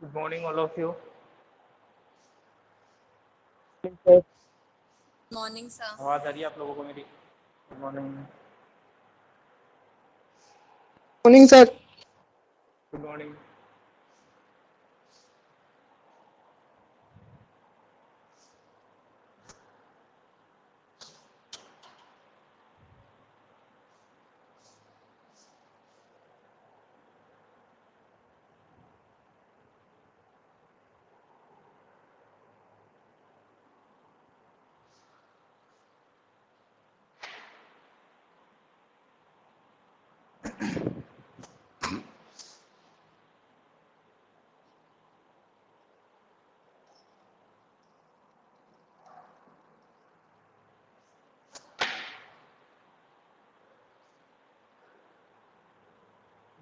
Good morning, all of you. Morning sir. आवाज आ रही है आप लोगों को मेरी? Good morning. Morning sir. Good morning.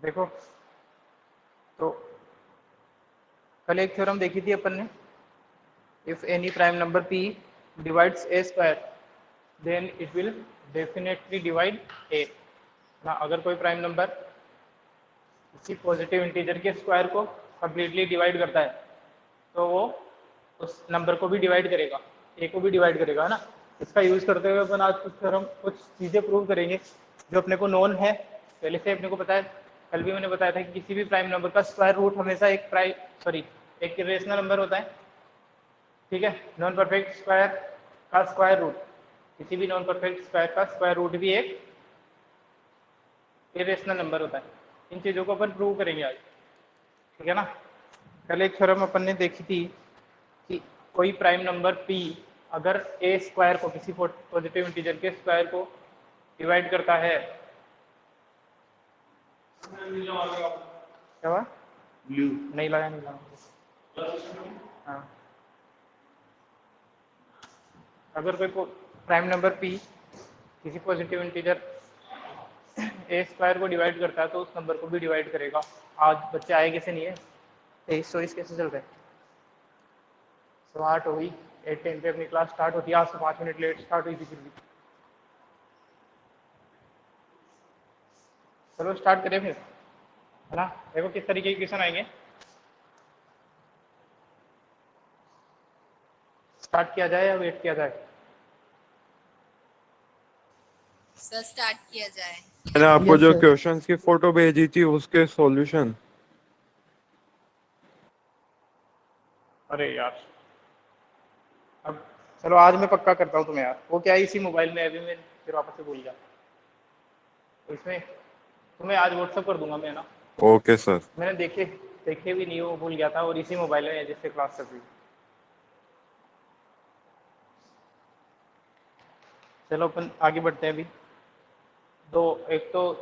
देखो, तो कल एक थ्योरम देखी थी अपन ने, if any prime number p divides a square then it will definitely divide a ना। अगर कोई प्राइम नंबर किसी पॉजिटिव इंटीजर के स्क्वायर को कंप्लीटली डिवाइड करता है तो वो उस नंबर को भी डिवाइड करेगा, a को भी डिवाइड करेगा, है ना। इसका यूज करते हुए अपन आज कुछ चीजें प्रूव करेंगे जो अपने को नोन है, पहले से अपने को पता है। कल भी मैंने बताया था कि किसी भी प्राइम नंबर का स्क्वायर रूट हमेशा एक इरेशनल नंबर होता है, ठीक है। नॉन परफेक्ट स्क्वायर का स्क्वायर रूट, किसी भी नॉन परफेक्ट स्क्वायर का स्क्वायर रूट भी एक इरेशनल नंबर होता है। इन चीजों को अपन प्रूव करेंगे आज, ठीक है ना। कल एक थ्योरम अपन ने देखी थी कि कोई प्राइम नंबर p अगर a स्क्वायर को, किसी पॉजिटिव इंटीजर के स्क्वायर को डिवाइड करता है, क्या हुआ? नहीं लगा। हाँ, अगर कोई प्राइम नंबर p किसी पॉजिटिव इंटीजर a स्क्वायर को डिवाइड करता है तो उस नंबर को भी डिवाइड करेगा। आज बच्चे आए कैसे नहीं है? 23 कैसे चल रहे हैं? 8 हो गई, 8:10 पे अपनी क्लास स्टार्ट होती है। आज से 5 मिनट लेट स्टार्ट हुई थी फिर भी। चलो स्टार्ट करें फिर, है ना। देखो किस तरीके के क्वेश्चन आएंगे। स्टार्ट किया जाए या वेट किया जाए? सर स्टार्ट किया जाए। मैंने आपको Yes, जो sir. क्वेश्चंस की फोटो भेजी थी उसके सॉल्यूशन। अरे यार, अब चलो आज मैं पक्का करता हूँ तुम्हें यार। वो क्या है, इसी मोबाइल में अभी मैं फिर वापस से भूल गया, तो इसमें तुम्हें आज व्हाट्सअप कर दूंगा मैं, ना। Okay sir. मैंने देखे भी नहीं, वो भूल गया था, और इसी मोबाइल में जिससे क्लास चल रही। चलो अपन आगे बढ़ते हैं अभी। तो एक तो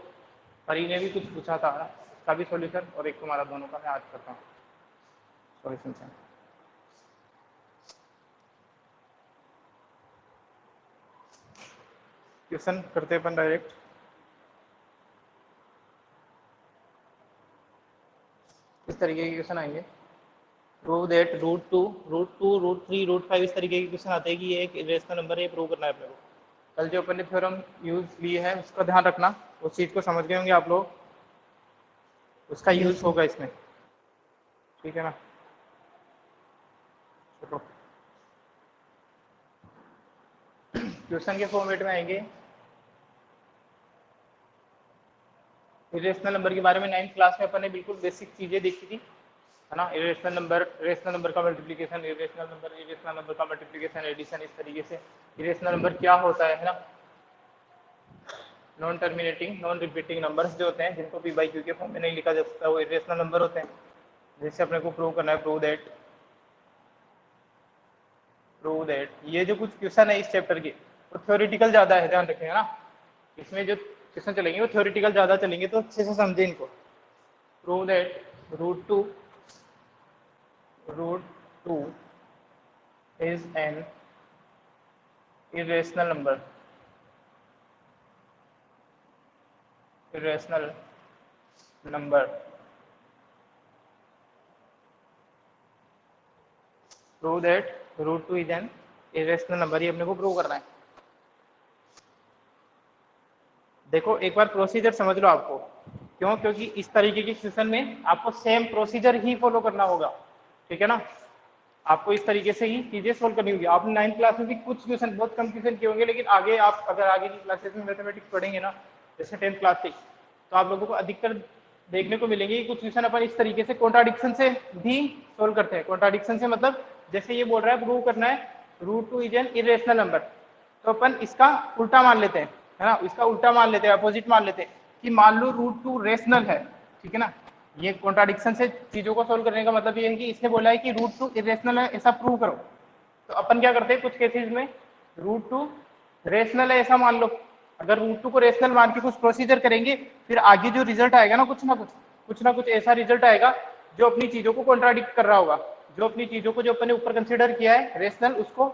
परी ने भी कुछ पूछा था ना, उसका भी सॉल्यूशन, और एक तुम्हारा दोनों का मैं आज करता हूँ सॉल्यूशन से। क्वेश्चन करते अपन डायरेक्ट। इस तरीके के क्वेश्चन आएंगे, प्रूव दैट √2, √2, √3, √5, इस तरीके के क्वेश्चन आते हैं कि ये एक इरेशनल नंबर है, प्रूव करना है अपने को। कल जो अपन ने थ्योरम यूज ली है उसका ध्यान रखना, उस चीज को समझ गए होंगे आप लोग, उसका Yes, यूज sir. होगा इसमें, ठीक है ना। चलो क्वेश्चन के फॉर्मेट में आएंगे। इरेशनल नंबर के बारे में 9th क्लास में अपन ने बिल्कुल बेसिक चीजें देखी थी, है ना। इरेशनल नंबर का मल्टीप्लिकेशन, इरेशनल नंबर का मल्टीप्लिकेशन, एडिशन, इस तरीके से इरेशनल नंबर क्या होता है ना। Non terminating non repeating numbers जो होते हैं, जिनको p बाई क्यू के फॉर्म में नहीं लिखा जा सकता, वो इरेशनल नंबर होते हैं। जैसे अपने को प्रूव करना है, प्रूव दैट ये जो कुछ क्वेश्चन है इस चैप्टर के, वो थ्योरेटिकल ज्यादा है, ध्यान रखें, है ना। इसमें जो क्वेश्चन चलेंगे वो थ्योरेटिकल ज्यादा चलेंगे, तो अच्छे से समझे इनको। Prove that √2 is an irrational number, prove that √2 is an irrational number, ये अपने को प्रूव करना है। देखो एक बार प्रोसीजर समझ लो आपको, क्यों? क्योंकि इस तरीके के क्वेश्चन में आपको सेम प्रोसीजर ही फॉलो करना होगा। ठीक है ना। आपको इस तरीके से ही चीजें सोल्व करनी होगी। आपने 9th क्लास में भी कुछ क्वेश्चन, बहुत कम क्वेश्चन किए होंगे, लेकिन आगे आप अगर आगे की क्लासेस में मैथमेटिक्स पढ़ेंगे ना, जैसे 10th क्लास से, तो आप लोगों को अधिकतर देखने को मिलेंगे कि कुछ क्वेश्चन अपन इस तरीके से कॉन्ट्राडिक्शन से भी सोल्व करते हैं। कॉन्ट्राडिक्शन से मतलब जैसे ये बोल रहा है प्रूव करना है √2 इज एन इरेशनल नंबर, तो अपन इसका उल्टा मान लेते हैं, है ना, इसका उल्टा मान लेते हैं, अपोजिट मान लेते हैं कि मान लो √2 रेशनल है, ठीक है ना। ये कॉन्ट्राडिक्शन से चीजों को सोल्व करने का मतलब ये है कि इसने बोला है कि √2 इरेशनल है, ऐसा प्रूव करो। तो अपन क्या करते हैं कुछ केसेस में, √2 रेशनल है ऐसा मान लो, अगर √2 को रेशनल मान के कुछ प्रोसीजर करेंगे, फिर आगे जो रिजल्ट आएगा ना कुछ ना कुछ ऐसा रिजल्ट आएगा जो अपनी चीजों को कॉन्ट्राडिक्ट कर रहा होगा, जो अपनी चीजों को जो अपन ने ऊपर कंसिडर किया है रेशनल, उसको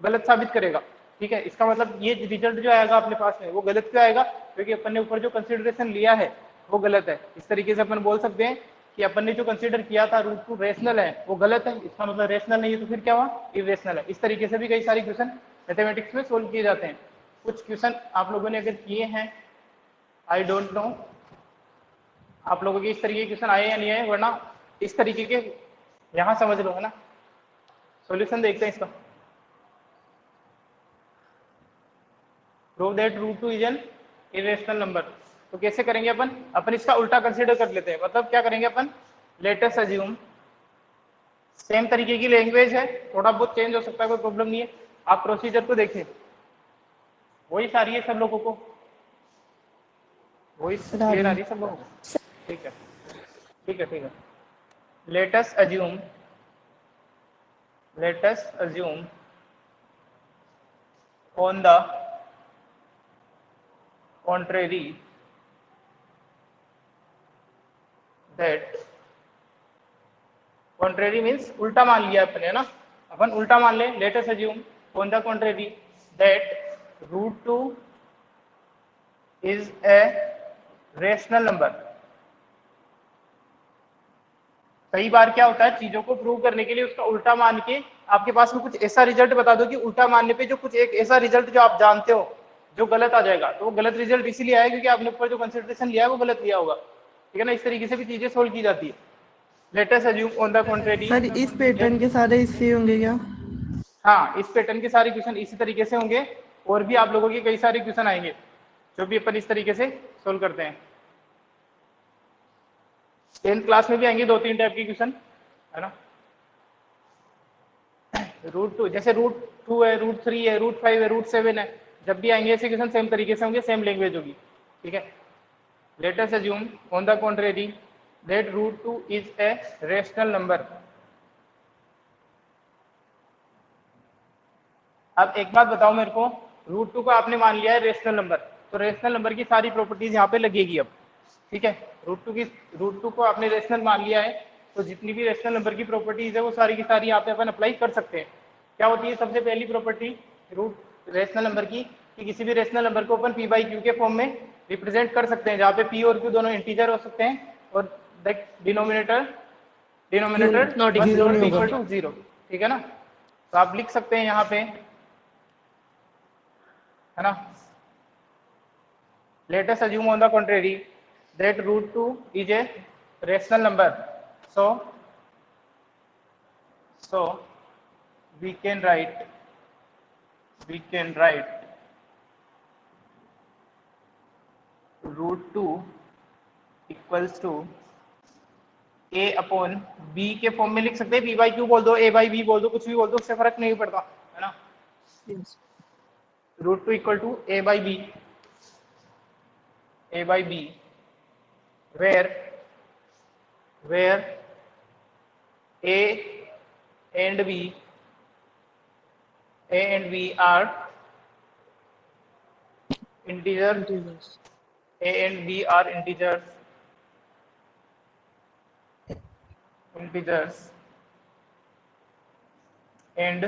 गलत साबित करेगा। ठीक है, इसका मतलब ये रिजल्ट जो आएगा अपने पास में वो गलत क्यों आएगा, क्योंकि अपन ने ऊपर जो कंसिडरेशन लिया है वो गलत है। इस तरीके से अपन बोल सकते हैं कि अपन ने जो कंसीडर किया था √2 रेशनल है वो गलत है, इसका मतलब रेशनल नहीं है, तो फिर क्या हुआ, इरेशनल है। इस तरीके से भी कई सारे क्वेश्चन मैथमेटिक्स में सोल्व किए जाते हैं। कुछ क्वेश्चन आप लोगों ने अगर किए हैं, आई डोंट नो आप लोगों के इस तरीके के क्वेश्चन आए या नहीं आए, वरना इस तरीके के यहाँ समझ लो, है ना। सॉल्यूशन देखते हैं इसका। Prove that √2 is an irrational number. तो कैसे करेंगे अपन इसका उल्टा कंसीडर कर लेते हैं। मतलब क्या करेंगे अपन, लेट अस अज्यूम, सेम तरीके की लैंग्वेज है, थोड़ा बहुत चेंज हो सकता है, कोई प्रॉब्लम नहीं है। आप प्रोसीजर को देखें, वही सारी है सब लोगों को, वही क्लियर आ रही है सब लोगों को। ठीक है ठीक है ठीक है। Let us assume on the contrary that, contrary means उल्टा मान लिया अपने, है ना, अपन उल्टा मान ले। let us assume on the contrary that √2 is a rational number। कई बार क्या होता है, चीजों को प्रूव करने के लिए उसका उल्टा मान के आपके पास में कुछ ऐसा रिजल्ट बता दो कि उल्टा मानने पे जो कुछ एक ऐसा रिजल्ट जो आप जानते हो जो गलत आ जाएगा, तो वो गलत रिजल्ट इसीलिए आया क्योंकि आपने ऊपर जो कंसिडरेशन लिया है वो गलत लिया होगा। ठीक है ना, इस तरीके से भी चीजें सोल्व की जाती है। Let us assume on the contrary, sir इस पैटर्न के सारे इससे होंगे क्या? हाँ, इस पैटर्न के सारे क्वेश्चन इसी तरीके से होंगे, और भी आप लोगों के कई सारे क्वेश्चन आएंगे जो भी अपन इस तरीके से सोल्व करते हैं। 10th क्लास में भी आएंगे 2-3 टाइप के क्वेश्चन, है ना। √2 जैसे √2 है, √3 है, √5 है, √7 है, जब भी आएंगे ऐसे क्वेश्चन सेम तरीके से होंगे, सेम लैंग्वेज होगी। ठीक है, let us assume on the contrary that √2 is a rational number. अब एक बात बताओ मेरे को, √2 को आपने मान लिया है रेशनल नंबर, तो रेशनल नंबर की सारी प्रॉपर्टीज यहाँ पे लगेगी अब। ठीक है, √2 को आपने रेशनल मान लिया है, तो जितनी भी रेशनल नंबर की प्रॉपर्टीज है वो सारी की सारी यहाँ पे अपन अप्लाई कर सकते हैं। क्या होती है सबसे पहली प्रॉपर्टी रेशनल नंबर की, कि किसी भी रेशनल नंबर को अपन p/q के फॉर्म में रिप्रेजेंट कर सकते हैं, जहाँ पे p और q दोनों इंटीजर हो सकते हैं और डिनोमिनेटर नॉट इक्वल टू 0। ठीक है ना, तो आप लिख सकते हैं यहाँ पे, है ना, let us assume on the contrary that √2 is a rational number, so we can write √2 equals to a upon b के फॉर्म में लिख सकते हैं, p/q बोल दो, a/b बोल दो, कुछ भी बोल दो, उससे फर्क नहीं पड़ता, है ना। √2 equal to a/b where a and b are integers, and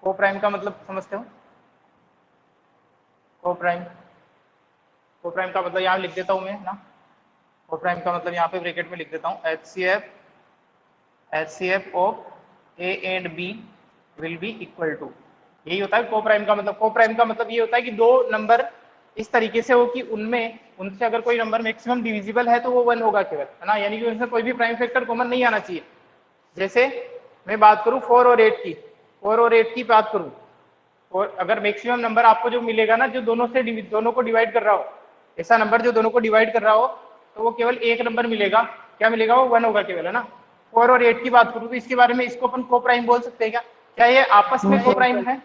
co-prime का मतलब समझते हो, co-prime का मतलब यहाँ लिख देता हूँ मैं ना, co-prime का मतलब यहाँ पे ब्रैकेट में लिख देता हूँ, HCF of A and B will be equal to, यही होता है co-prime का मतलब। co-prime का मतलब ये होता है कि दो नंबर इस तरीके से हो कि उनमें उनसे अगर कोई नंबर मैक्सिमम डिविजिबल है तो वो 1 होगा केवल, है ना, यानी कि उनसे कोई भी प्राइम फैक्टर कॉमन नहीं आना चाहिए। जैसे मैं बात करूं 4 और 8 की, 4 और 8 की बात करूं, और अगर मैक्सिमम नंबर आपको जो मिलेगा ना, जो दोनों को डिवाइड कर रहा हो, ऐसा नंबर जो दोनों को डिवाइड कर रहा हो, तो वो केवल एक नंबर मिलेगा। क्या मिलेगा? वो 1 होगा केवल, है ना। 4 और 8 की बात करूं तो इसके बारे में, इसको अपन को प्राइम बोल सकते हैं क्या? क्या ये आपस में को प्राइम है?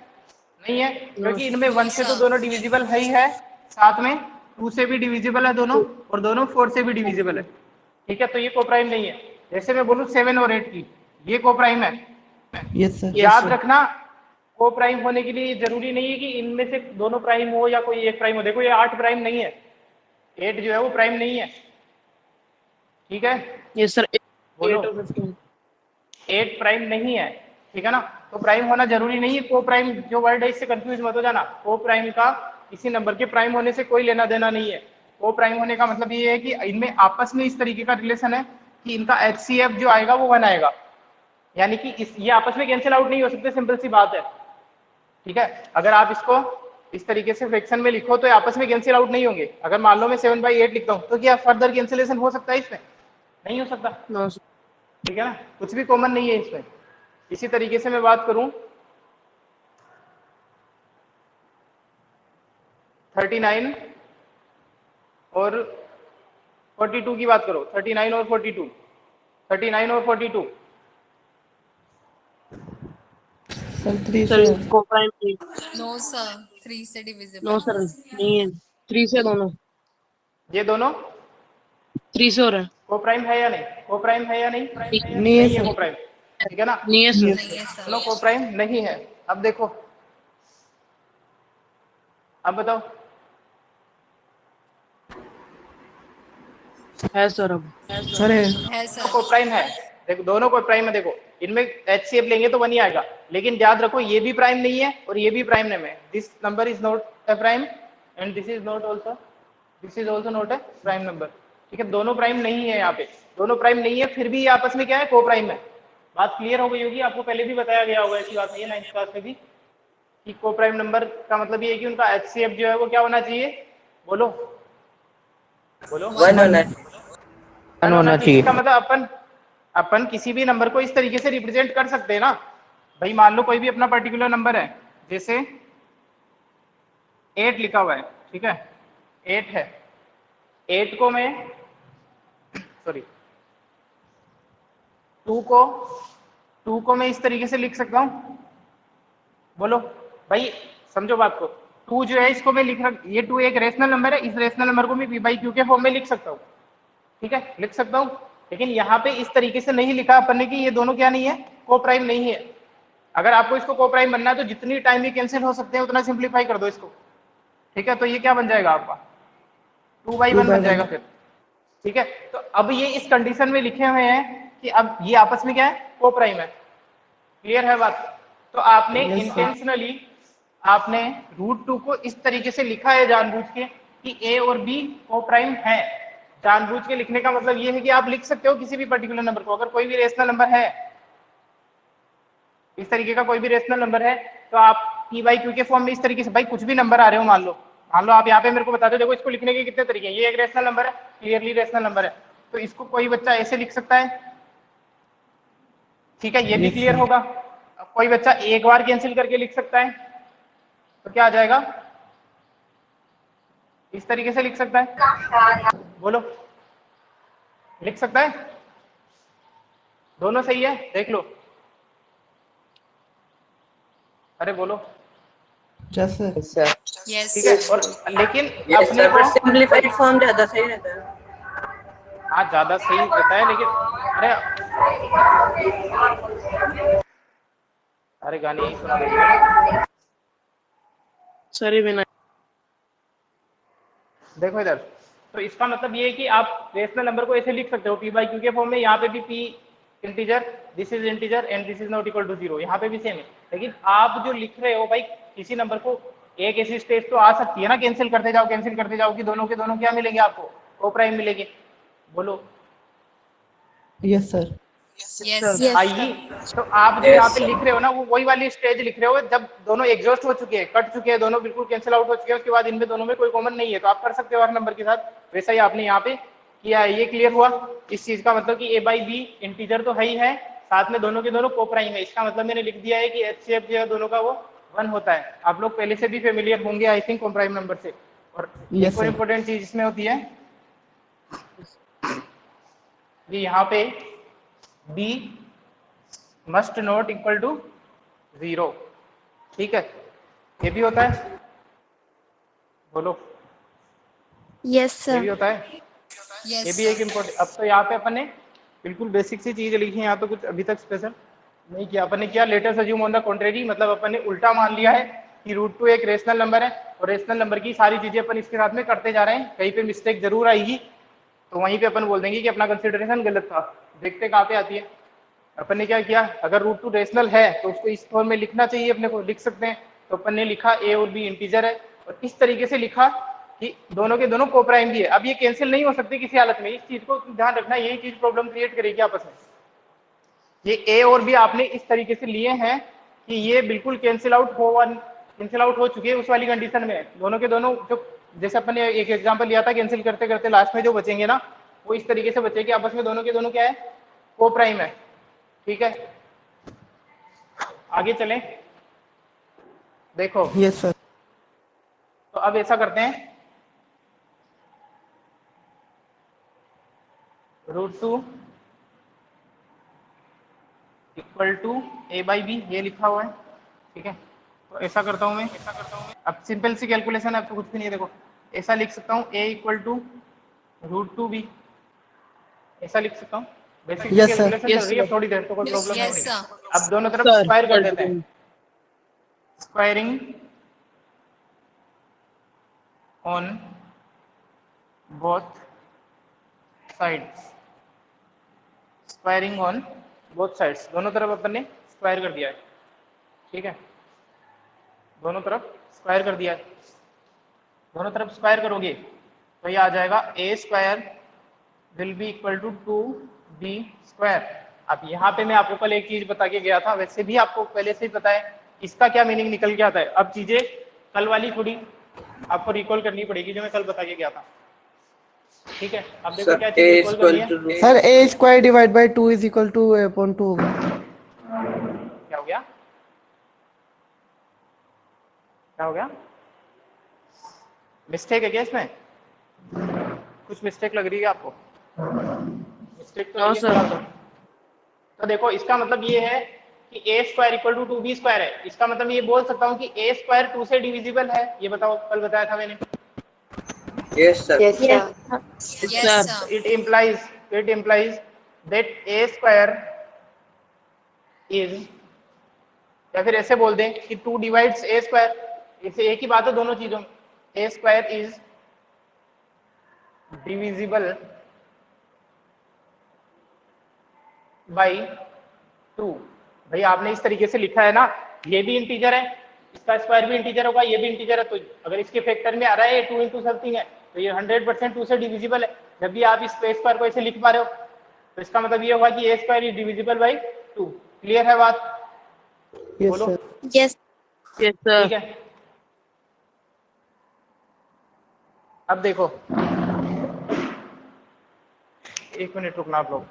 नहीं है, क्योंकि इनमें 1 से तो दोनों डिविजिबल है ही है, साथ में 2 से भी डिविजिबल है दोनों, और दोनों 4 से भी डिविजिबल है। ठीक है, तो ये को प्राइम नहीं है। जैसे मैं बोलूं 7 और 8 की, ये को प्राइम है। Yes sir. याद रखना, को प्राइम होने के लिए ये जरूरी नहीं है कि इनमें से दोनों प्राइम हो या कोई एक प्राइम हो। देखो ये 8 प्राइम नहीं है, 8 जो है वो प्राइम नहीं है। ठीक है, यस सर। बोलो 8 प्राइम नहीं है, ठीक है ना। तो प्राइम होना जरूरी नहीं है। को प्राइम जो वर्ड है इससे कंफ्यूज मत हो जाना। को प्राइम का किसी नंबर के प्राइम होने से कोई लेना देना नहीं है। को प्राइम होने का मतलब ये है कि इनमें आपस में इस तरीके का रिलेशन है कि इनका HCF जो आएगा वो 1 आएगा, यानी कि ये आपस में कैंसिल आउट नहीं हो सकते, सिंपल सी बात है। ठीक है, अगर आप इसको इस तरीके से फ्रैक्शन में लिखो तो ये आपस में कैंसिल आउट नहीं होंगे। अगर मान लो मैं 7/8 लिखता हूँ तो क्या फर्दर कैंसिलेशन हो सकता है इसमें? नहीं हो सकता। No sir. ठीक है ना, कुछ भी कॉमन नहीं है इसमें। इसी तरीके से मैं बात करूं 39 और 42 की बात करो, 39 और 42, 39 और 42, सर 3 सर से इसको प्राइम नहीं। नो सर, 3 से डिविजिबल। नो सर नहीं है। 3 से दोनों। ये दोनों 3 से हो रहा है। को प्राइम है या नहीं? को प्राइम है या नहीं? नहीं है नहीं है को सर। प्राइम, ठीक है ना। नहीं है सर। नहीं है सर। दोनों को प्राइम नहीं है। अब देखो, अब बताओ। है सर अब। सर है। है सर। को प्राइम है, देखो दोनों को प्राइम है। देखो इनमें HCF लेंगे तो 1 ही आएगा, लेकिन याद रखो ये भी प्राइम नहीं है और ये भी प्राइम नहीं है। This number is not a prime and this is not also, this is also not a prime number. ठीक है, दोनों प्राइम नहीं है। यहाँ पे दोनों प्राइम नहीं है, फिर भी ये आपस में क्या है? को प्राइम है। बात क्लियर हो गई होगी, आपको पहले भी बताया गया होगा, ऐसी बात नहीं है 9th क्लास में भी, कि को प्राइम नंबर का मतलब ये है कि उनका HCF जो है वो क्या होना चाहिए? बोलो बोलो, 1 होना चाहिए। इसका मतलब अपन किसी भी नंबर को इस तरीके से रिप्रेजेंट कर सकते हैं ना भाई। मान लो कोई भी अपना पर्टिकुलर नंबर है, जैसे 8 लिखा हुआ है, ठीक है, 8 है। 8 को मैं सॉरी 2 को मैं इस तरीके से लिख सकता हूं। बोलो भाई, समझो बात को। 2 जो है इसको मैं लिख रहा, ये 2 एक रेशनल नंबर है, इस रेशनल नंबर को मैं P/Q के फॉर्म में लिख सकता हूँ। ठीक है, लिख सकता हूँ, लेकिन यहाँ पे इस तरीके से नहीं लिखा अपन ने कि ये दोनों क्या नहीं है? को प्राइम नहीं है। अगर आपको इसको को प्राइम बनना है तो जितनी टाइम ये कैंसिल हो सकते हैं उतना सिंप्लीफाई कर दो इसको। ठीक है, तो ये क्या बन जाएगा आपका? 2/1 बन जाएगा फिर। ठीक है, तो अब ये इस कंडीशन में लिखे हुए हैं कि अब ये आपस में क्या है? को प्राइम है। क्लियर है बात? तो आपने इंटेंशनली आपने √2 को इस तरीके से लिखा है जानबूझ के कि A और B को प्राइम है। जानबूझ के लिखने का मतलब ये है कि आप लिख सकते हो किसी भी पर्टिकुलर नंबर को। अगर कोई भी रेशनल नंबर है, इस तरीके का कोई भी रेशनल नंबर है, तो आप P/Q के फॉर्म में इस तरीके से, भाई कुछ भी नंबर आ रहे हो, मान लो आप यहाँ पे मेरे को बता दो, देखो इसको लिखने के कितने तरीके हैं। ये एक रेशनल नंबर है, क्लियरली रेशनल नंबर है, तो इसको कोई बच्चा ऐसे लिख सकता है। ठीक है, ये भी क्लियर होगा। अब कोई बच्चा एक बार कैंसिल करके लिख सकता है, तो क्या आ जाएगा? इस तरीके से लिख सकता है। बोलो, लिख सकता है? दोनों सही है, देख लो। अरे बोलो। जैसे यस ठीक है, सर। और लेकिन अपने को सिंपलीफाइड फॉर्म ज्यादा सही रहता है। हाँ ज्यादा सही रहता है, लेकिन अरे गाने यही सुना देंगे। सर ये बिना। देखो इधर, तो इसका मतलब ये है कि आप रेशनल नंबर को ऐसे लिख सकते हो P/Q के फॉर्म में। यहाँ पे भी P integer, this is integer and this is not equal to 0, यहाँ पे भी सेम है। लेकिन आप जो लिख रहे हो भाई, किसी नंबर को एक ऐसी स्टेज तो आ सकती है ना, कैंसिल करते जाओ कि दोनों के दोनों क्या मिलेंगे आपको? को प्राइम मिलेंगे। बोलो। Yes sir. Yes. आएगी। तो आप जो यहाँ पे लिख रहे हो ना, वो वही वाली स्टेज लिख रहे हो जब दोनों एग्जॉस्ट हो चुके हैं, कट चुके हैं, दोनों बिल्कुल कैंसिल आउट हो चुके हैं, उसके बाद इनमें दोनों में कोई कॉमन नहीं है, तो आप कर सकते हो हर नंबर के साथ। वैसा ही आपने यहाँ पे किया है। ये क्लियर हुआ इस चीज का मतलब कि a बाई बी इंटीजर तो है ही है, साथ में दोनों के दोनों को प्राइम है। इसका मतलब मैंने लिख दिया है कि HCF जो है दोनों का वो 1 होता है। आप लोग पहले से भी फेमिलियर होंगे आई थिंक को प्राइम नंबर से। और Yes, एक और sir. इम्पोर्टेंट चीज इसमें होती है कि यहाँ पे b must not equal to 0, ठीक है, ये भी होता है, बोलो Yes, ये भी sir. होता है, ये Yes. भी एक इम्पोर्टेंट। अब तो यहाँ पे अपन ने बिल्कुल बेसिक सी चीज लिखी है, यहाँ तो कुछ अभी तक स्पेशल नहीं किया। अपन ने क्या latest assume on the contrary, मतलब अपन ने उल्टा मान लिया है कि √2 एक रेशनल नंबर है, और रेशनल नंबर की सारी चीजें अपन इसके साथ में करते जा रहे हैं। कहीं पे मिस्टेक जरूर आएगी तो वहीं पे अपन बोल देंगे कि अपना कंसिडरेशन गलत था। देखते कहाँ पे आती है। अपन ने क्या किया, अगर √2 रेशनल है तो उसको इस फॉर्म में लिखना चाहिए, अपने को लिख सकते हैं। तो अपन ने लिखा a और b इंटीजर है, और इस तरीके से लिखा कि दोनों के दोनों को प्राइम भी है। अब ये कैंसिल नहीं हो सकते किसी हालत में, इस चीज को ध्यान रखना, यही चीज प्रॉब्लम क्रिएट करेगी आपस में। ये a और b आपने इस तरीके से लिए हैं कि ये बिल्कुल कैंसिल आउट हो चुके हैं उस वाली कंडीशन में। दोनों के दोनों जो, जैसे अपन ने एक एग्जांपल लिया था, कैंसिल करते करते लास्ट में जो बचेंगे ना, वो इस तरीके से बचेंगे आपस में, दोनों के दोनों क्या है, को प्राइम है, ठीक है। आगे चलें, देखो Yes, sir. तो अब ऐसा करते हैं, √2 equal to a by b, ये लिखा हुआ है, ठीक है। तो ऐसा करता हूं मैं, अब सिंपल सी कैलकुलेशन है, अब तो कुछ भी नहीं है। देखो ऐसा लिख सकता हूँ a इक्वल टू √2b, ऐसा लिख सकता हूँ। Basic Yes, sir. कैलकुलेशन चल रही है थोड़ी देर, तो कोई प्रॉब्लम Yes, नहीं। sir. अब दोनों तरफ Sir, स्क्वायर कर देते हैं, squaring on both sides, squaring on both sides, दोनों तरफ अपन ने स्क्वायर कर दिया है, ठीक है। दोनों तरफ स्क्वायर कर दिया है, दोनों तरफ स्क्वायर करोगे तो ये आ जाएगा a square will be equal to 2b square. अब यहाँ पे मैं आपको कल एक चीज बता के गया था, वैसे भी आपको पहले से ही पता है इसका क्या मीनिंग निकल के आता है। अब चीजें कल वाली थोड़ी आपको रिकॉल करनी पड़ेगी जो मैं कल बता के गया था, ठीक है। अब देखो क्या चीज रिकॉल करनी है। Sir, a square divided by 2 is equal to a upon 2 होगा। क्या हो गया, क्या हो गया, मिस्टेक है क्या इसमें, कुछ मिस्टेक लग रही है आपको, मिस्टेक तो हाँ, नहीं है सर। फिलहाल तो देखो इसका मतलब ये है कि a square equal to 2b square है। इसका मतलब मैं ये बोल सकता हूँ कि a स्क्वायर 2 से डिविजिबल है। ये बताओ, कल बताया था मैंने। Yes, sir. Yes, sir. Yes, sir. it implies that a square is, या फिर ऐसे बोल दें कि 2 डिवाइड्स a स्क्वायर, इसे एक ही बात है दोनों चीजों में, a square is divisible by 2। भाई आपने इस तरीके से लिखा है ना, ये भी इंटीजर है, इसका स्क्वायर भी इंटीजर होगा, ये भी इंटीजर है, तो अगर इसके फैक्टर में आ रहा है 2 इंटू समथिंग है तो ये 100% 2 से डिविजिबल है। जब भी आप इस स्क्वायर को ऐसे लिख पा रहे हो तो इसका मतलब ये होगा कि a square is divisible by 2। Clear है बात, Yes, बोलो। sir. Yes. Yes, sir. ठीक है, अब देखो 1 मिनट रुकना आप लोग।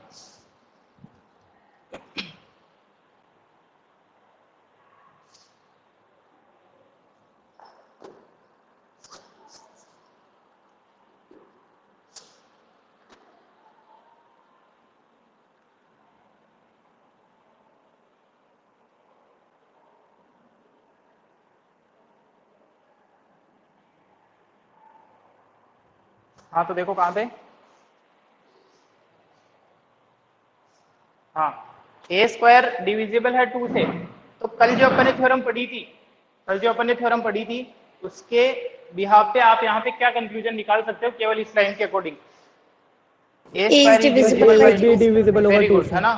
हाँ तो देखो कहाँ थे, हाँ a स्क्वायर डिविजिबल है 2 से। तो कल जो अपन ने थ्योरम पढ़ी थी, उसके बिहाफ पे आप यहाँ पे क्या कंक्लूजन निकाल सकते हो केवल इस लाइन के according, a square is divisible by two. divisible over very 2 good से। है ना,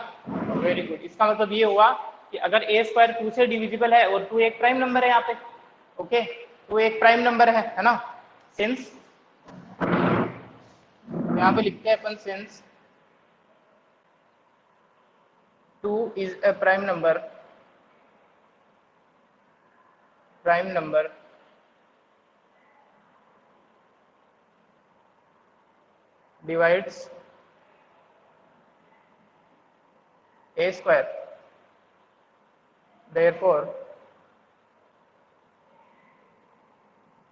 वेरी गुड। इसका मतलब ये हुआ कि अगर a स्क्वायर 2 से डिविजिबल है और 2 एक प्राइम नंबर है यहाँ पे, ओके, 2 एक प्राइम नंबर है ना, सिंस यहाँ पे लिखते हैं अपन since 2 is a prime number divides a square, therefore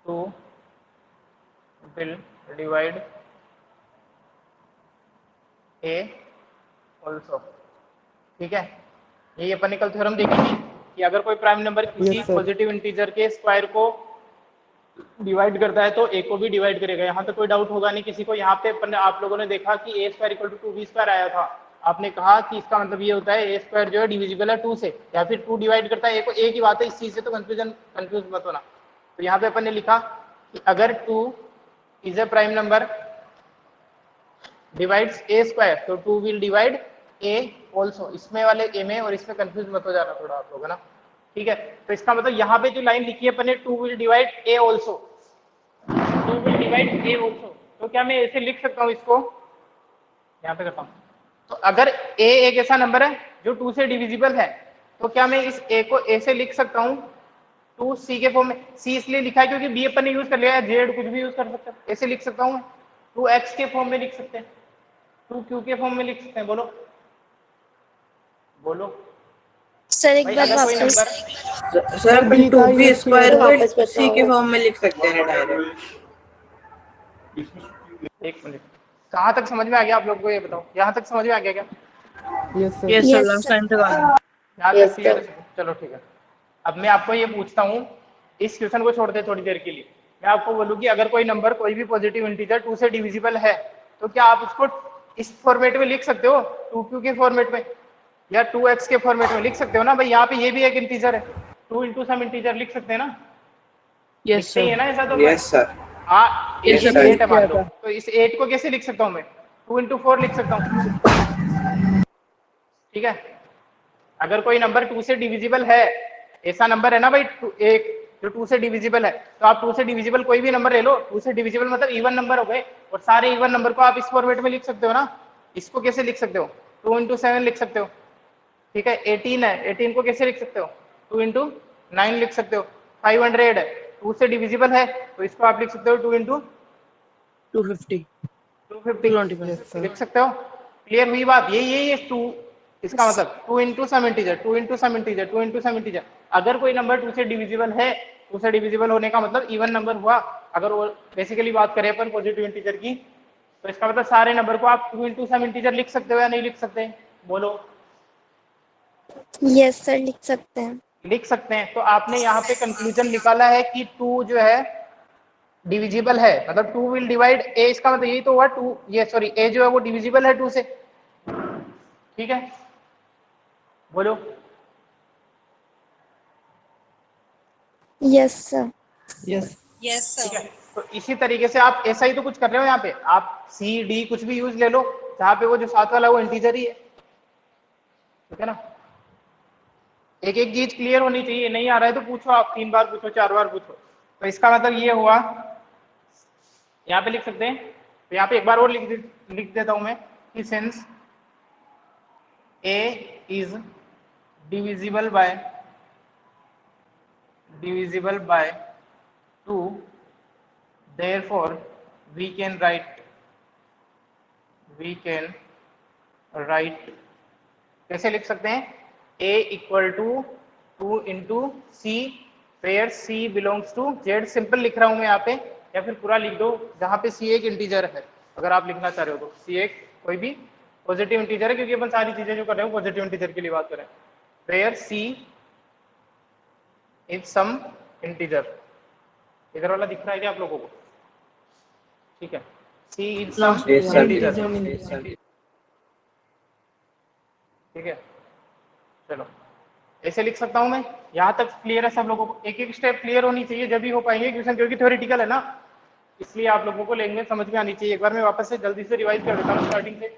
2 will divide a also। ठीक है, यही अपन ने कल थ्योरम देखी थी कि अगर कोई प्राइम नंबर किसी Yes, sir. पॉजिटिव इंटीजर के स्क्वायर को डिवाइड करता है तो ए को भी डिवाइड करेगा। यहाँ पे कोई डाउट होगा नहीं किसी को। यहाँ पे अपन आप लोगों ने देखा कि ए स्क्वायर इक्वल टू 2b² आया था। आपने कहा कि इसका मतलब ये होता है ए स्क्वायर जो है डिविजिबल है 2 से, या फिर 2 डिवाइड करता है ए को। ए की बात है, इस चीज से तो कंफ्यूज मत होना। तो यहाँ पे अपन ने लिखा कि अगर 2 is a prime number divides A square तो 2 विल डिवाइड ए ऑल्सो। इसमें वाले ए में और इसमें कंफ्यूज मत हो जाना थोड़ा आप लोग, है ना। ठीक है, तो इसका मतलब यहाँ पे जो लाइन लिखी है अपन ने 2 will divide A also, 2 will divide A also, तो क्या मैं ऐसे लिख सकता हूँ इसको? यहाँ पे करता हूँ। तो अगर ए एक ऐसा नंबर है जो 2 से डिविजिबल है तो क्या मैं इस ए को ए से लिख सकता हूँ 2c के फॉर्म में? c इसलिए लिखा है क्योंकि b अपन ने यूज कर लिया है, z कुछ भी यूज कर सकते हैं। ऐसे लिख सकता हूँ 2x के फॉर्म में लिख सकते हैं, 2q के फॉर्म में लिख सकते हैं। बोलो बोलो सर एक भाई, बार अगर कोई वापस। नंबर सर अपन B का 2b ये स्क्वायर वापस को बताओ। c के फॉर्म में लिख सकते हैं डायरेक्ट। एक मिनट, कहाँ तक समझ में आ गया आप लोग को ये बताओ? यहाँ तक समझ में आ गया क्या? Yes, sir. Yes sir, Yes, last sir. Time तक आ गया। यहाँ Yes, तक क्लियर sir. है? चलो ठीक है। अब मैं आपको ये पूछता हूँ, इस क्वेश्चन को छोड़ दे थोड़ी देर के लिए। मैं आपको बोलूँ कि अगर कोई नंबर कोई भी पॉजिटिव इंटीजर 2 से डिविजिबल है तो क्या आप उसको इस फॉर्मेट में लिख सकते हो, 2q के फॉर्मेट में या 2x के फॉर्मेट में लिख सकते हो ना भाई? यहाँ पे ये भी एक इंटीजर है, 2 इंटू सम इंटीजर लिख सकते हैं ना? यस लिखते ही है सर। ना ऐसा? तो यस सर। हाँ, Yes, ये sir. 8 है मान लो, तो इस 8 को कैसे लिख सकता हूँ मैं? 2 इंटू 4 लिख सकता हूँ। ठीक है, अगर कोई नंबर 2 से डिविजिबल है, ऐसा नंबर है ना भाई एक जो 2 से डिविजिबल है, तो आप 2 से डिविजिबल कोई भी नंबर ले लो, 2 से डिविजिबल मतलब इवन नंबर हो गए, और सारे इवन नंबर को आप इस फॉर्मेट में लिख सकते हो ना। इसको कैसे लिख सकते हो? 2 इंटू 7 लिख सकते हो। ठीक है, 18 है, 18 को कैसे लिख सकते हो? 2 इंटू 9 लिख सकते हो। 500 है, 2 से डिविजिबल है, तो इसको आप लिख सकते हो 2 इंटू 250 250 Yes, sir. लिख सकते हो। क्लियर हुई बात? यही है 2, इसका मतलब 2 into some integer, 2 into some integer, 2 into some integer. अगर कोई नंबर 2 से डिविजिबल है, 2 से डिविजिबल होने का मतलब इवन नंबर हुआ। अगर वो बेसिकली बात करें अपन पॉजिटिव इंटीजर की, तो इसका मतलब सारे नंबर को आप 2 इंटू सम इंटीजर लिख सकते हो या नहीं लिख सकते? बोलो। यस सर, लिख सकते हैं। लिख सकते हैं। तो आपने यहाँ पे कंक्लूजन निकाला है कि 2 जो है डिविजिबल है, मतलब 2 विल डिवाइड ए। इसका मतलब यही तो हुआ 2, ये सॉरी ए जो है वो डिविजिबल है 2 से। ठीक है, बोलो। Yes sir. Yes. Yes, ठीक sir. है, तो इसी तरीके से आप ऐसा ही तो कुछ कर रहे हो। यहाँ पे आप सी डी कुछ भी यूज ले लो, जहाँ पे वो जो साथ वाला वो इंटीजर ही है। ठीक है ना, एक एक चीज क्लियर होनी चाहिए। नहीं आ रहा है तो पूछो, आप 3 बार पूछो, 4 बार पूछो। तो इसका मतलब ये हुआ, यहाँ पे लिख सकते हैं। तो यहाँ पे एक बार और लिख देता हूं मैं कि since A is divisible by 2, therefore we can write कैसे लिख सकते हैं? a equal to 2 into c, where c belongs to z। Simple लिख रहा हूं मैं यहाँ पे, या फिर पूरा लिख दो जहाँ पे c एक इंटीजर है। अगर आप लिखना चाह रहे हो तो c एक कोई भी पॉजिटिव इंटीजर है, क्योंकि अपन सारी चीजें जो कर रहे हो पॉजिटिव इंटीजर के लिए बात करें। Where c is some integer. इधर वाला दिख रहा है क्या आप लोगों को? ठीक है, c is some Yes, sir. Integer. Yes, sir. ठीक है, चलो ऐसे लिख सकता हूं मैं। यहाँ तक क्लियर है सब लोगों को? एक एक स्टेप क्लियर होनी चाहिए जब भी हो पाएंगे क्वेश्चन, क्योंकि थ्योरेटिकल है ना, इसलिए आप लोगों को लैंग्वेज समझ में आनी चाहिए। एक बार मैं वापस से जल्दी से रिवाइज कर देता हूँ स्टार्टिंग से।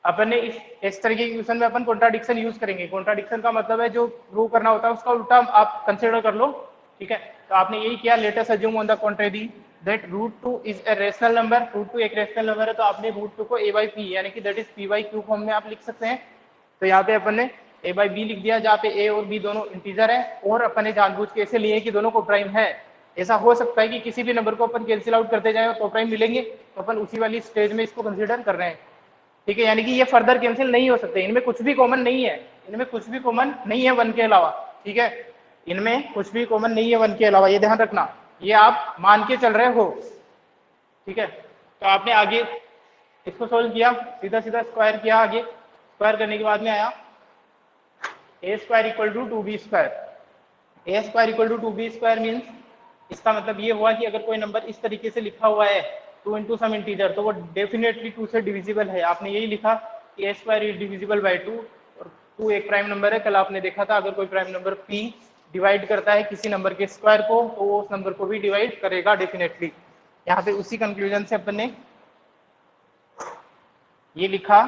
अपन ने इस तरीके के क्वेश्चन में अपन कॉन्ट्राडिक्शन यूज करेंगे। कॉन्ट्राडिक्शन का मतलब है जो प्रूव करना होता है उसका उल्टा आप कंसिडर कर लो। ठीक है, तो आपने यही किया। Let us assume on the contrary that √2 is a rational number. √2 एक रेशनल नंबर है, तो आपने √2 को a/p यानी कि दैट इज p/q फॉर्म में आप लिख सकते हैं। तो यहाँ पे अपन ने a बाई बी लिख दिया, जहाँ पे a और b दोनों इंटीजर है, और अपन ने जानबूझ के ऐसे लिए कि दोनों को प्राइम है। ऐसा हो सकता है कि किसी भी नंबर को अपन कैंसिल आउट करते जाए तो प्राइम मिलेंगे, तो अपन उसी वाली स्टेज में इसको कंसीडर कर रहे हैं। ठीक है, यानी कि ये फर्दर कैंसिल नहीं हो सकते, इनमें कुछ भी कॉमन नहीं है, इनमें कुछ भी कॉमन नहीं है 1 के अलावा। ठीक है, इनमें कुछ भी कॉमन नहीं है 1 के अलावा, ये ध्यान रखना, ये आप मान के चल रहे हो। ठीक है, तो आपने आगे इसको सोल्व किया, सीधा सीधा स्क्वायर किया, आगे स्क्वायर करने के बाद में आया a square equal to 2b square. a square equal to 2b square means, इसका मतलब ये हुआ कि अगर कोई नंबर इस तरीके से लिखा हुआ है 2 इंटू सम इंटीजर, तो वो डेफिनेटली 2 से डिविजिबल है। आपने यही लिखा कि a square is divisible by 2, और 2 एक प्राइम नंबर है। कल आपने देखा था अगर कोई प्राइम नंबर p डिवाइड करता है किसी नंबर के स्क्वायर को, तो वो उस नंबर को भी डिवाइड करेगा डेफिनेटली। यहाँ पे उसी कंक्लूजन से अपन ने ये लिखा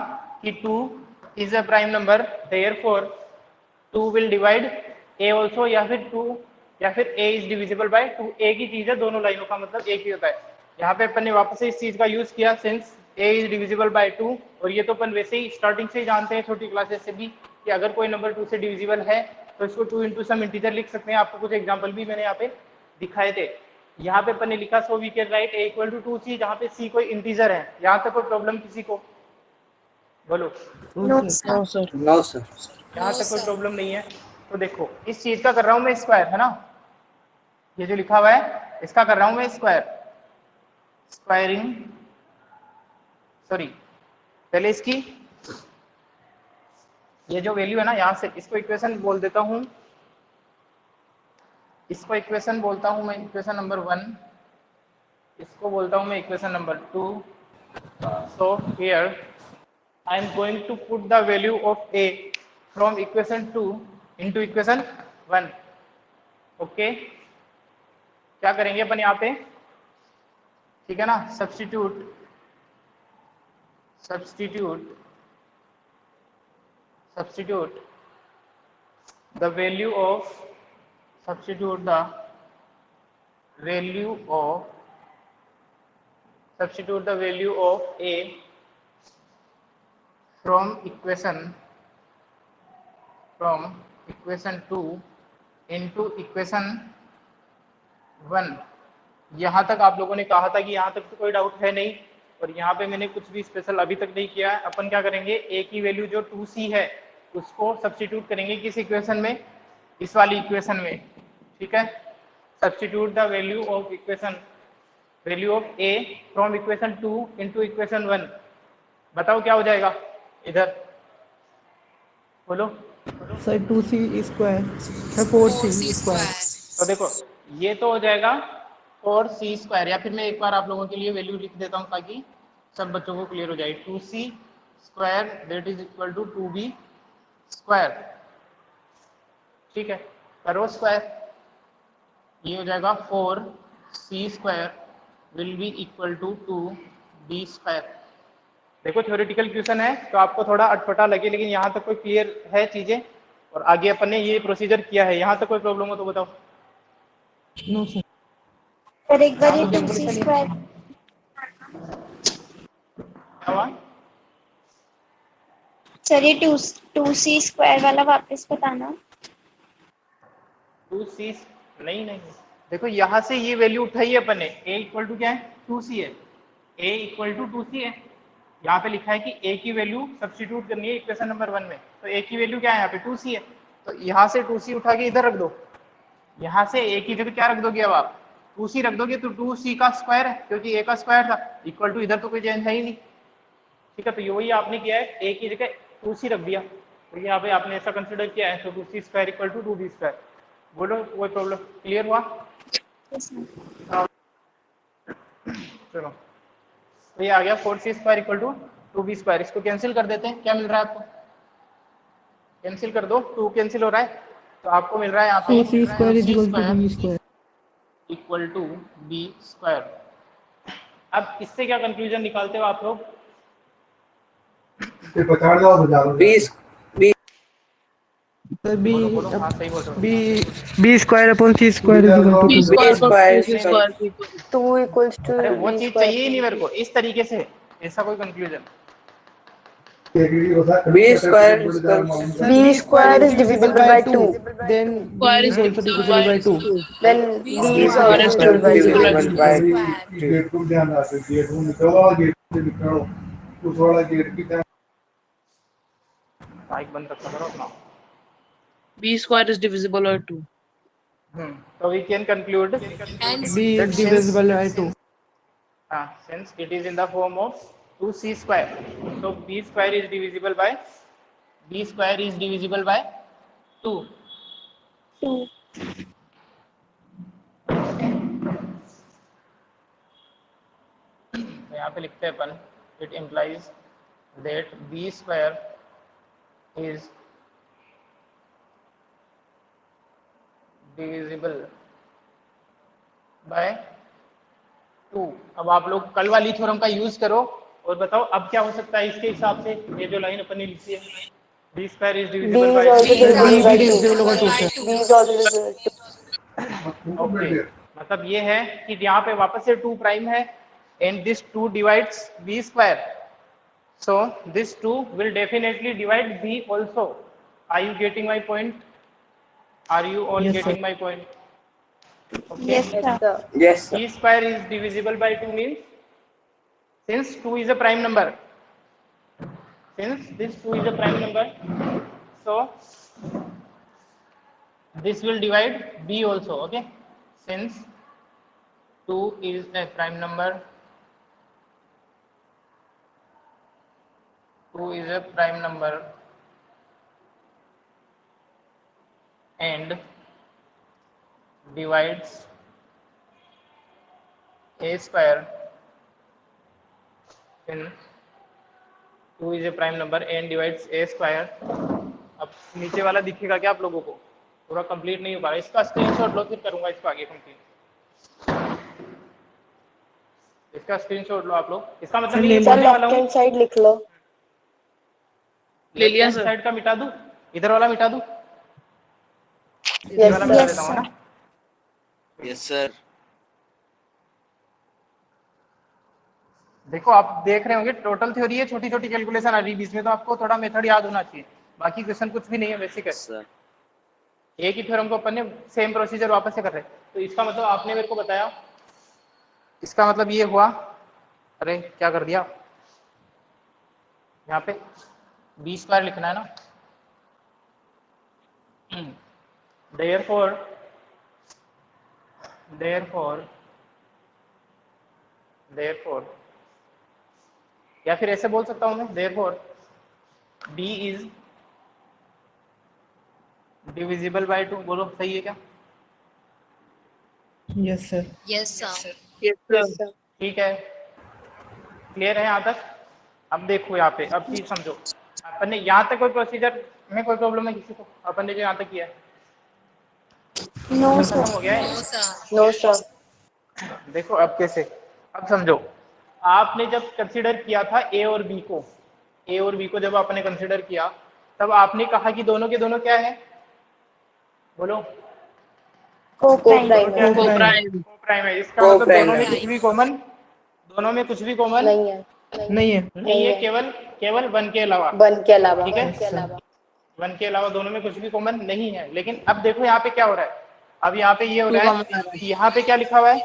कि 2 is a prime number, therefore 2 will divide a also, या फिर a इज डिविजिबल बाय 2। एक ही चीज है, दोनों लाइनों का मतलब एक ही होता है। यहाँ पे अपन ने वापस से इस चीज का यूज किया, since a is divisible by 2, और ये तो अपन वैसे ही स्टार्टिंग से ही जानते हैं छोटी क्लासेस से भी कि अगर कोई नंबर 2 से डिविजिबल है तो इसको 2 इंटू सम इंटीजर लिख सकते हैं। आपको कुछ एग्जाम्पल भी मैंने यहाँ पे दिखाए थे। यहाँ पे अपन ने लिखा so we can write a equal to 2c, जहाँ पे c कोई इंटीजर है। यहाँ तक कोई प्रॉब्लम किसी को? बोलो। No sir. No, sir. No, sir. यहाँ No, तक कोई sir. प्रॉब्लम नहीं है। तो देखो इस चीज का कर रहा हूं मैं स्क्वायर, है ना, ये जो लिखा हुआ है इसका कर रहा हूं मैं स्क्वायर, स्क्वायरिंग, सॉरी पहले इसकी ये जो वैल्यू है ना, यहाँ से इसको इक्वेशन बोल देता हूं, इसको इक्वेशन बोलता हूं मैं इक्वेशन नंबर 1, इसको बोलता हूं मैं equation number 2। So here I am going to put the value of a from equation 2 into equation 1. Okay? क्या करेंगे अपन यहाँ पे? ठीक है ना, substitute the value of a from equation 2 into equation 1। यहाँ तक आप लोगों ने कहा था कि यहाँ तक तो कोई डाउट है नहीं, और यहाँ पे मैंने कुछ भी स्पेशल अभी तक नहीं किया है। अपन क्या करेंगे, a की वैल्यू जो 2c है उसको सब्स्टिट्यूट करेंगे किस इक्वेशन में, इस वाली इक्वेशन में। ठीक है, substitute the value of a from equation 2 into equation 1। बताओ क्या हो जाएगा इधर, बोलो। Sir 2c square, sir 4c square. तो देखो ये तो हो जाएगा 4c स्क्वायर, या फिर मैं एक बार आप लोगों के लिए वैल्यू लिख देता हूँ ताकि सब बच्चों को क्लियर हो जाए। 2c square that is equal to 2b square. ठीक है, करो स्क्वायर, ये हो जाएगा 4c square will be equal to 2b square. देखो थ्योरेटिकल क्वेश्चन है तो आपको थोड़ा अटपटा लगे, लेकिन यहाँ तक कोई क्लियर है चीजें, और आगे अपन ने ये प्रोसीजर किया है। यहाँ तक कोई प्रॉब्लम हो तो बताओ। No sir. सर एक बार ये 2c स्क्वायर, क्या हुआ? सर ये 2c स्क्वायर वाला वापस बताना। 2c नहीं, देखो यहाँ से ये वैल्यू उठाई है अपन ने, a इक्वल टू क्या है, 2c है, a इक्वल टू 2c है। यहाँ पे लिखा है कि a की वैल्यू सब्स्टिट्यूट करनी है इक्वेशन नंबर 1 में, तो a की वैल्यू क्या है यहाँ पे 2c है, तो यहाँ से 2c उठा के इधर रख दो। यहाँ से a की जगह क्या रख दोगे, अब आप 2c रख दोगे तो 2c का स्क्वायर है, क्योंकि a का स्क्वायर था, इक्वल टू इधर तो कोई चेंज है ही नहीं। ठीक है, तो ये वही आपने किया है, a की जगह 2c रख दिया, तो यहाँ पे आपने ऐसा कंसिडर किया है, तो 2c square equal to 2b square. बोलो कोई प्रॉब्लम, क्लियर हुआ? चलो तो ये आ गया 4c square equal to 2b square. इसको कैंसिल कर देते हैं, क्या मिल रहा है आपको, कैंसिल कर दो, 2 कैंसिल हो रहा है, तो आपको मिल रहा है यहाँ पे 4c square is equal to b square equal to b square. अब इससे क्या कंक्लूजन निकालते हो आप लोग? सर b बोलो, हाँ सही बोल रहे हो। b square upon c square is equal B two square square, C square equal 2 equals to अरे वो चीज चाहिए ही नहीं मेरे को इस तरीके से, ऐसा कोई conclusion B square is equal B square is divisible by 2. Then B Square is is also divisible divisible by by 2. 2. Then B B is square Square also is divisible by 2. divisible by divisible by mic बंद रखा करो अपना. B square is divisible by 2. So we can conclude and B that is divisible by 2. since it is in the form of 2c square, so b square is divisible by 2. 2. तो यहाँ पे लिखते हैं अपन, it implies that b square is divisible by 2. अब आप लोग कल वाली थ्योरम का यूज करो और बताओ अब क्या हो सकता है इसके हिसाब से. ये जो लाइन अपन ने लिखी है, b square is B divisible is by also B is divisible by 2. divisible by 2, sir. B is also divisible by 2. Okay. मतलब ये है कि यहाँ पे वापस से 2 प्राइम है and this 2 divides b square, so this 2 will definitely divide b also. Are you getting my point? Are you all Yes, getting sir. my point? Okay. Yes, sir. Yes, sir. b square is divisible by 2 means, since 2 is a prime number, since this 2 is a prime number, so this will divide b also. Okay, since 2 is a prime number, 2 is a prime number and divides a square, since 2 is a prime number and divides a square. अब नीचे वाला दिखेगा क्या आप लोगों को? पूरा complete नहीं हो पा रहा. इसका स्क्रीनशॉट लो, फिर करूंगा इसको आगे कंप्लीट. इसका स्क्रीनशॉट लो आप लोग. इसका मतलब ये सर बोलने वाला लेफ्ट हूँ, हैंड साइड लिख लो. ले लिया लेफ्ट सर. साइड का मिटा दूं, इधर वाला मिटा दूं, इधर Yes, वाला sir. मिटा Yes, देता हूँ sir. ना. Yes sir. देखो आप देख रहे होंगे टोटल थ्योरी है, छोटी छोटी कैलकुलेशन आ रही है बीच में, तो आपको थोड़ा मेथड याद होना चाहिए. बाकी क्वेश्चन कुछ भी नहीं है, बेसिक है. सर एक ही थ्योरम को अपन ने सेम प्रोसीजर वापस से कर रहे हैं. तो इसका मतलब आपने मेरे को बताया, इसका मतलब ये हुआ, अरे क्या कर दिया, यहाँ पे बी स्क्वायर लिखना है ना. therefore या फिर ऐसे बोल सकता हूं मैं, therefore b is divisible by 2. बोलो सही है क्या? Yes, sir. yes sir. Yes, Yes, sir. sir. ठीक है, क्लियर है यहाँ तक? अब देखो यहाँ पे, अब चीज समझो. अपन ने यहाँ तक कोई प्रोसीजर में कोई प्रॉब्लम है किसी को? अपन ने जो यहाँ तक किया है No, खत्म sir. हो गया है. No sir. No, sir. देखो अब कैसे, अब समझो. आपने जब कंसीडर किया था ए और बी को, जब आपने कंसीडर किया, तब आपने कहा कि दोनों के दोनों क्या है? बोलो. Co-prime. Co-prime. प्राइम है. इसका मतलब Co-prime दोनों में है. कुछ भी कॉमन, नहीं है. नहीं है, नहीं है. केवल वन के अलावा. वन के अलावा. ठीक है? वन के अलावा. वन के अलावा दोनों में कुछ भी कॉमन नहीं है. लेकिन अब देखो यहाँ पे क्या हो रहा है. अब यहाँ पे ये हो रहा है, यहाँ पे क्या लिखा हुआ है?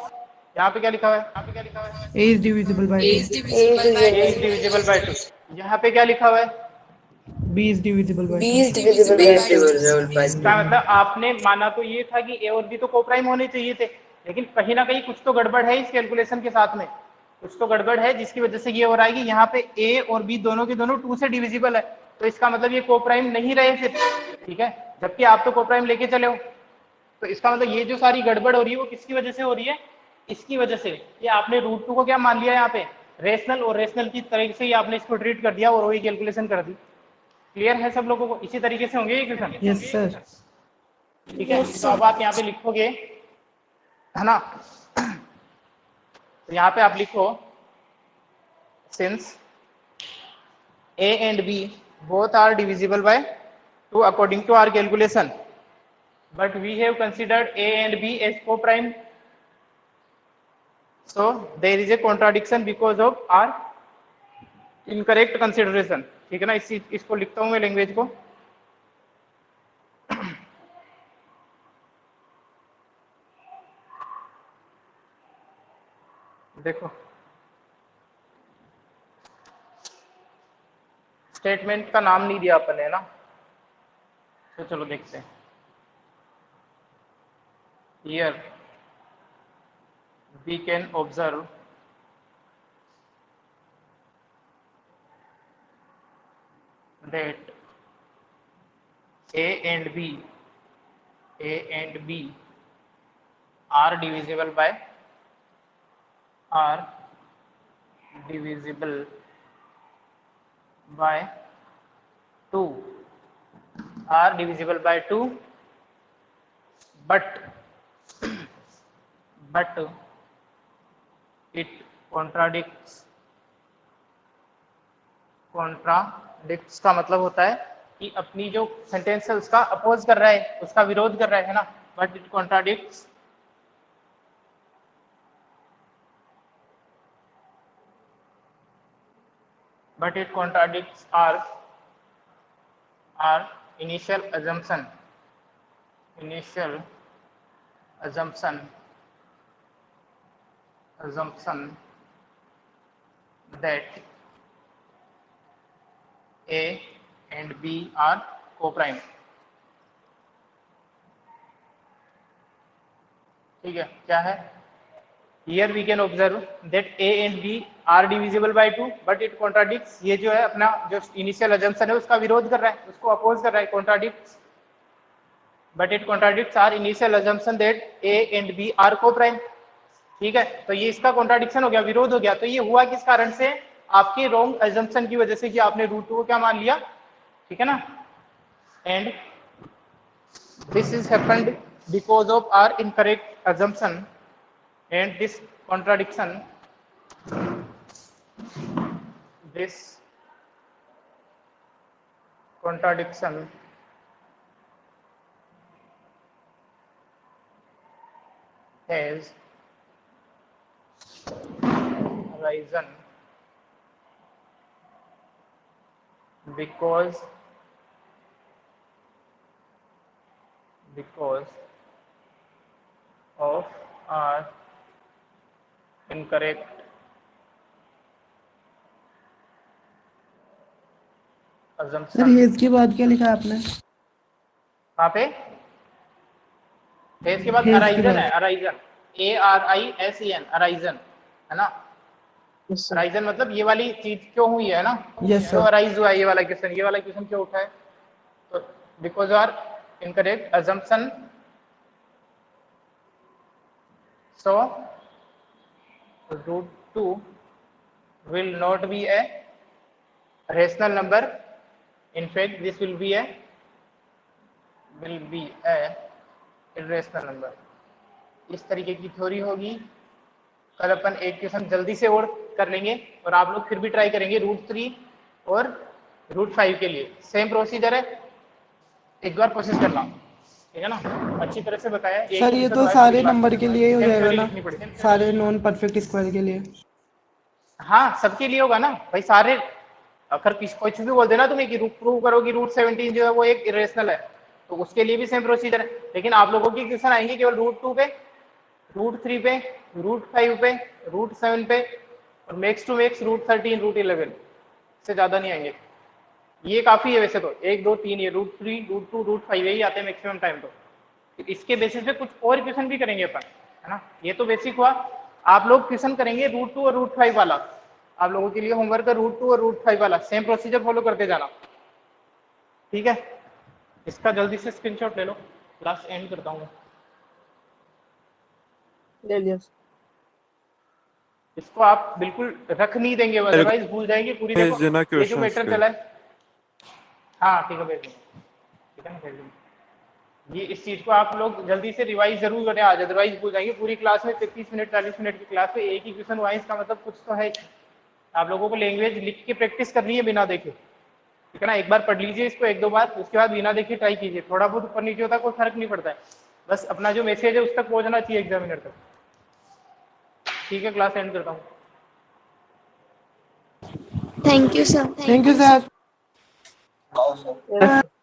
यहाँ पे क्या लिखा हुआ है? A is divisible by A 2. is divisible by A is divisible by 2. यहाँ पे क्या लिखा हुआ है? B is divisible by B 2. is divisible B by is 2. divisible by इसका मतलब आपने माना तो ये था कि ए और बी तो कोप्राइम होने चाहिए थे, लेकिन कहीं ना कहीं कुछ तो गड़बड़ है इस कैलकुलेशन के साथ में. कुछ तो गड़बड़ है जिसकी वजह से ये हो रहा है कि यहाँ पे ए और बी दोनों के दोनों 2 से डिविजिबल है. तो इसका मतलब ये कोप्राइम नहीं रहे फिर. ठीक है, जबकि आप तो कोप्राइम लेके चले हो. तो इसका मतलब ये जो सारी गड़बड़ हो रही है वो किसकी वजह से हो रही है? इसकी वजह से. ये आपने रूट 2 को क्या मान लिया यहाँ पे? रेशनल, और रेशनल की तरह से ही आपने इसको ट्रीट कर दिया और वही कैलकुलेशन कर दी. क्लियर है सब लोगों को? इसी तरीके से होंगे ये क्वेश्चन. Yes, sir. ठीक है. तो अब आप यहाँ पे लिखोगे, है ना? तो यहाँ पे आप लिखो, since A and B both are divisible by 2 according to our calculation, but we have considered A and B as co-prime, so there is a contradiction because of our incorrect consideration. ठीक है ना। इसको लिखता हूं मैं language को। देखो statement का नाम नहीं दिया अपन ने ना, तो चलो देखते हैं। Here we can observe that A and B are divisible by 2, but it contradicts का मतलब होता है कि अपनी जो सेंटेंस है उसका अपोज कर रहा है, उसका विरोध कर रहा है ना। But it contradicts our initial assumption that A and B are co-prime। ठीक है, क्या है? Here we can observe that A and B are divisible by 2, but it contradicts। ये जो है अपना जो इनिशियल अजम्पशन है उसका विरोध कर रहा है, उसको अपोज कर रहा है, contradicts, but it contradicts our initial assumption that A and B are co-prime। ठीक है, तो ये इसका कॉन्ट्राडिक्शन हो गया, विरोध हो गया। तो ये हुआ किस कारण से? आपके रॉन्ग अजम्पशन की वजह से कि आपने रूट 2 को क्या मान लिया, ठीक है ना। And this is happened because of our incorrect assumption, and this contradiction has arisen because of our incorrect sir assumption। ये इसके बाद क्या लिखा है आपने? कहाँ पे? इसके बाद Hence के अराइजन बाद। है, अराइजन, ARISEN, अराइजन है ना। अराइजन मतलब ये वाली चीज क्यों हुई है ना, Yes, क्यों sir. अराइज हुआ है ये वाला क्वेश्चन, ये वाला क्वेश्चन क्यों उठा है? तो because our incorrect assumption, so root 2 will not be a rational number, in fact this will be a irrational number। इस तरीके की थ्योरी होगी। कल अपन एक क्वेश्चन जल्दी से और कर लेंगे, और आप लोग फिर भी ट्राई करेंगे रूट 3 और रूट 5 के लिए। सेम प्रोसीजर है, एक बार कोशिश करना, ठीक है ना। अच्छी तरह से बताया। सर ये तो सारे नंबर के लिए ही हो जाएगा ना, सारे नॉन परफेक्ट स्क्वायर के लिए। हाँ सबके लिए होगा ना भाई, सारे। अगर कुछ भी बोल देना तुम्हें कि प्रूव करो कि रूट 17 जो है वो एक इरेशनल है, तो उसके लिए भी सेम प्रोसीजर है। लेकिन आप लोगों की क्वेश्चन आएंगे केवल रूट 2 पे, रूट 3 पे, रूट 5 पे, रूट 7 पे, और max to max route 13, route 11 से ज्यादा नहीं आएंगे। ये काफी है वैसे तो, 1 2 3 ये रूट 3, रूट 2, रूट 5 यही आते हैं मैक्सिमम टाइम। तो इसके बेसिस पे कुछ और क्वेश्चन भी करेंगे अपन, है ना। ये तो बेसिक हुआ। आप लोग क्वेश्चन करेंगे रूट 2 और रूट 5 वाला, आप लोगों के लिए होमवर्क है रूट 2 और रूट 5 वाला। सेम प्रोसीजर फॉलो करते जाना, ठीक है। इसका जल्दी से स्क्रीनशॉट ले लो, क्लास एंड करता हूँ। ले लिया। इसको आप बिल्कुल रख नहीं देंगे, अदरवाइज भूल जाएंगे पूरी। भेज देना देखो ये जो questions मैटर के। चला है, हाँ ठीक है भेज दूंगा, ठीक है ना, भेज दूंगा। ये इस चीज को आप लोग जल्दी से रिवाइज जरूर करें आज, अदरवाइज भूल जाएंगे। पूरी क्लास में 33 मिनट 40 मिनट की क्लास में एक ही क्वेश्चन हुआ है, इसका मतलब कुछ तो है। आप लोगों को लैंग्वेज लिख के प्रैक्टिस करनी है बिना देखे, ठीक है ना। एक बार पढ़ लीजिए इसको 1 2 बार, उसके बाद बिना देखे ट्राई कीजिए। थोड़ा बहुत ऊपर नीचे होता है, कोई फर्क नहीं पड़ता है, बस अपना जो मैसेज है उस तक पहुंचना चाहिए एग्जामिनर तक। ठीक है, क्लास एंड करता हूँ। Thank you sir. Thank you sir. Yes.